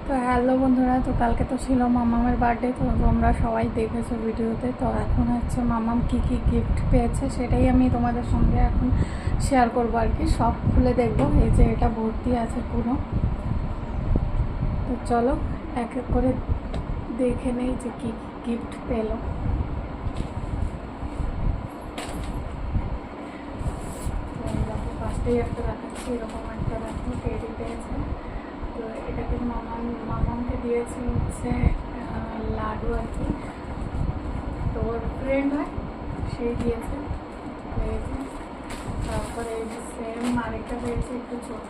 তো হ্যালো বন্ধুরা, তো কালকে তো ছিল মামামের বার্থডে। তো তোমরা সবাই দেখেছো ভিডিওতে। তো এখন হচ্ছে মামাম কি কি গিফট পেয়েছে সেটাই আমি তোমাদের সঙ্গে এখন শেয়ার করবো আর কি। সব খুলে দেখবো। এই যে এটা ভর্তি আছে পুরো। তো চলো এক এক করে দেখে নেই যে কি গিফট পেলো। ফার্স্টেই একটা দেখাচ্ছি, এরকম একটা দেখো টেডি পেয়েছে। তো এটাকে মামামকে দিয়েছে হচ্ছে লাডু আর কি। তো ওর ফ্রেন্ড হয় সেই দিয়েছে। তারপরে এই যে সেম আরেকটা পেয়েছে একটু ছোট।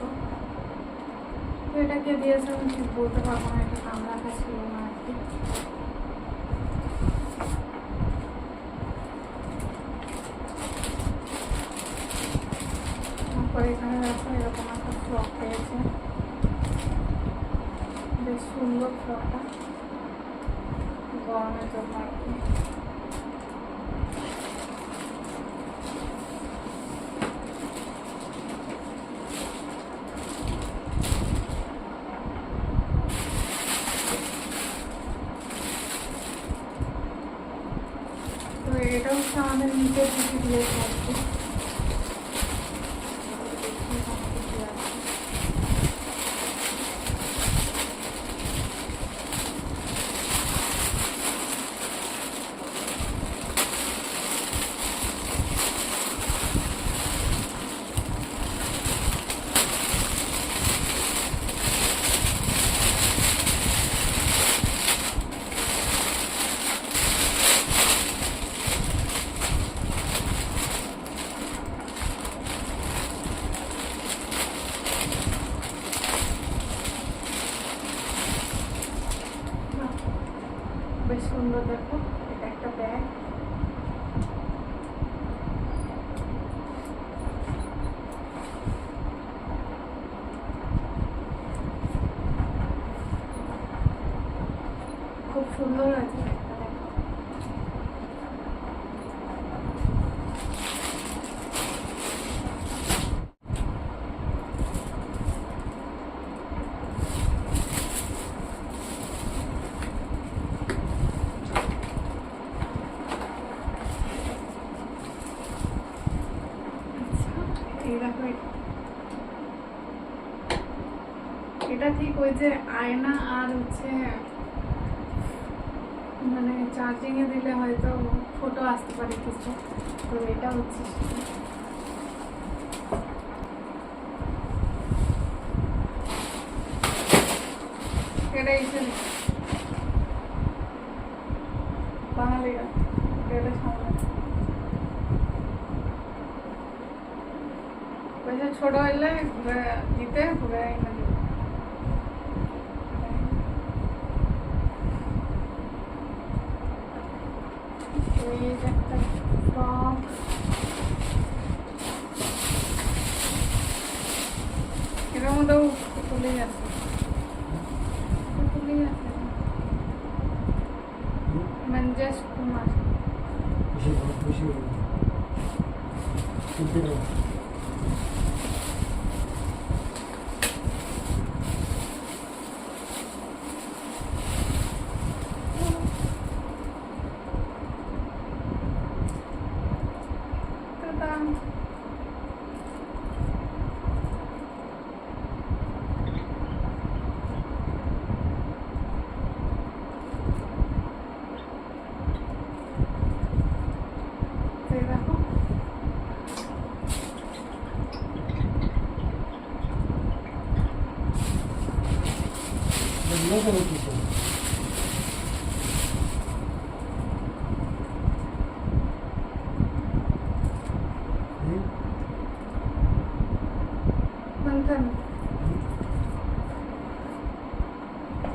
তো এটাকে দিয়েছে আমি ঠিক বলতে পারবো না, এটা নাম রাখা ছিল না আর কি। তারপরে এখানে দেখো এরকম একটা ফ্রক পেয়েছে, বেশ সুন্দর ফ্রকটা, গরমের জন্য আর কি। তো এটা হচ্ছে আমাদের নিচের দিকে দিয়েছে আর কি। বেশ সুন্দর দেখো, এটা একটা ব্যাগ। খুব সুন্দর আছে ব্যাগটা, দেখো। এই দেখো, এটা ঠিক ওই যে আয়না আর হচ্ছে মানে চার্জিং এ দিলে হয়তো ফটো আসতে পারে কিছু। তো এটা হচ্ছে এটা এসে বাঙালিরা এটা সামনে পয়সা ছোট হইলে দিতে ঘুরে এনে দিবে। এই যে একটা ফ্রক, এটার মধ্যেও পুতুলই আছে, পুতুলই আছে। মঞ্জেশ কুমার।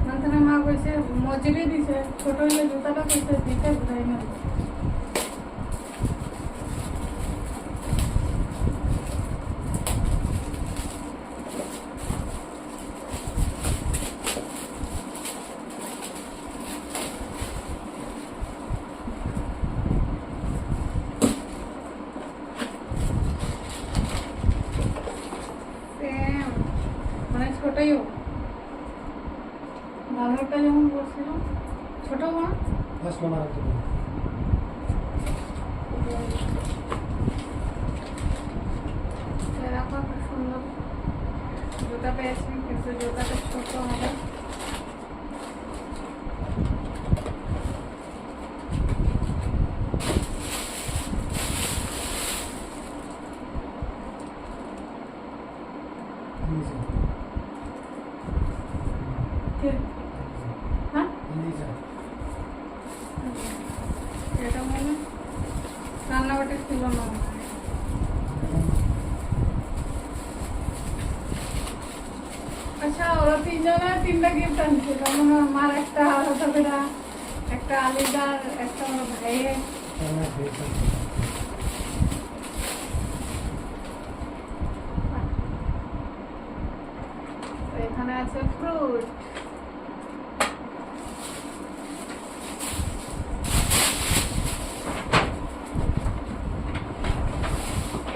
মন্থনের মা কইছে মজুরি দিছে, ছোট হইলে জুতাটা কইছে দিতে ঘুরাই না। মানে ছোটই হোক। আধারটা যেমন বলছিল ছোট মা এরকম খুব সুন্দর জুতা পেয়েছি, কিন্তু জুতাটা ছোট হবে। হ্যাঁ এটা মানে রান্নাবাটি ছিল না। আচ্ছা, ওরা তিনজনে তিনটা গিফট আনছিল, মানে আমার একটা আলাদা করে, একটা আলিদার, একটা আমার ভাইয়ের। তো এখানে আছে ফ্রুট।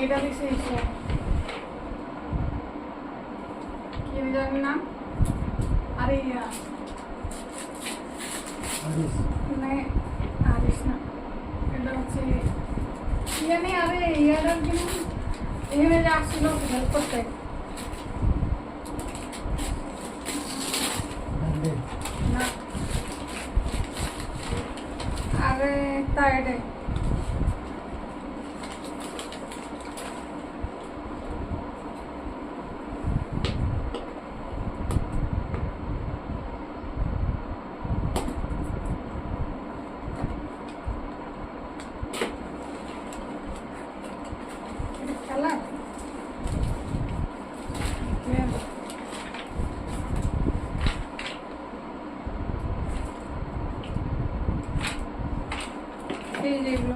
এটা দিছে কি জানি না, আরে মানে আরিস না, এটা হচ্ছে কি জানি, আরে ইয়ার জন্য এখানে যে আসছিল হেল্প করতে। না আরে তাই খেলা এই যেগুলো